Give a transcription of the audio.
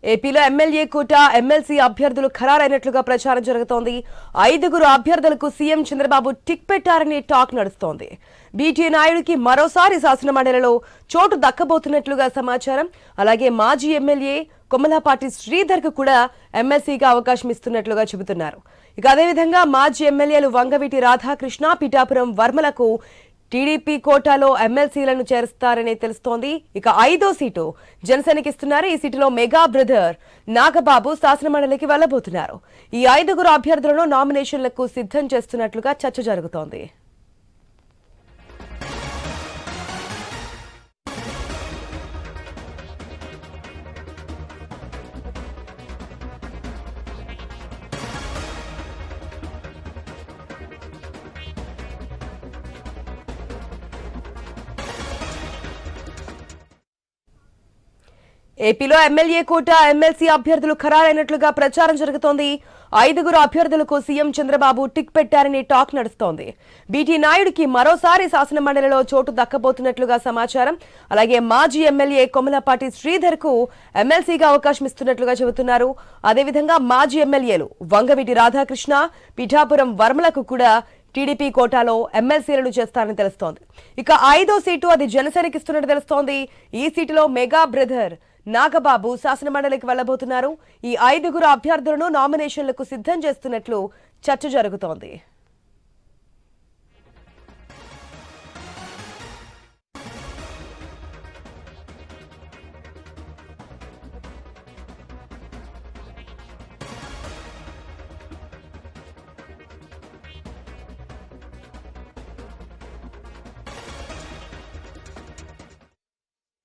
ఏపీలో ఎమ్మెల్యే కోట ఎమ్మెల్సీ అభ్యర్థులు ఖరారైనట్లుగా ప్రచారం జరుగుతోంది. 5గురు అభ్యర్థులకు సీఎం చంద్రబాబు టిక్ పెట్టారనే టాక్ నడుస్తోంది. బీటీ నాయుడుకి మరోసారి శాసనమండలిలో చోటు దక్కబోతున్నట్లుగా సమాచారం. అలాగే మాజీ ఎమ్మెల్యే కొమలాపాటి శ్రీధర్ కు కూడా ఎమ్మెల్సీగా అవకాశం ఇస్తున్నట్లుగా చెబుతున్నారు. ఇక అదేవిధంగా మాజీ ఎమ్మెల్యేలు వంగవీటి రాధాకృష్ణ, పిఠాపురం వర్మలకు టీడీపీ కోటాలో ఎమ్మెల్సీలను చేరుస్తారని తెలుస్తోంది. ఇక 5వ సీటు జనసేనకి ఇస్తున్నారు. ఈ సీటులో మెగా బ్రదర్ నాగబాబు శాసనమండలికి వెళ్లబోతున్నారు. ఈ 5గురు అభ్యర్థులను నామినేషన్లకు సిద్ధం చేస్తున్నట్లుగా చర్చ జరుగుతోంది. ఏపీలో ఎమ్మెల్యే కోట ఎమ్మెల్సీ అభ్యర్థులు ఖరారైనట్లుగా ప్రచారం జరుగుతోంది. 5గురు అభ్యర్థులకు సీఎం చంద్రబాబు టిక్ పెట్టారని టాక్ నడుస్తోంది. బీటీ నాయుడుకి మరోసారి శాసనమండలిలో చోటు దక్కబోతున్నట్లుగా సమాచారం. అలాగే మాజీ ఎమ్మెల్యే కొమలాపాటి శ్రీధర్ కు ఎమ్మెల్సీగా అవకాశం ఇస్తున్నట్లుగా చెబుతున్నారు. అదేవిధంగా మాజీ ఎమ్మెల్యేలు వంగవీటి రాధాకృష్ణ, పిఠాపురం వర్మలకు కూడా టీడీపీ కోటాలో ఎమ్మెల్సీలను చేస్తారని తెలుస్తోంది. ఇక 5వ సీటు అది జనసేనకి ఇస్తున్నట్టు తెలుస్తోంది. ఈ సీటులో మెగా బ్రదర్ నాగబాబు శాసనమండలికి వెళ్లబోతున్నారు. ఈ 5గురు అభ్యర్థులను నామినేషన్లకు సిద్ధం చేస్తున్నట్లు చర్చ జరుగుతోంది.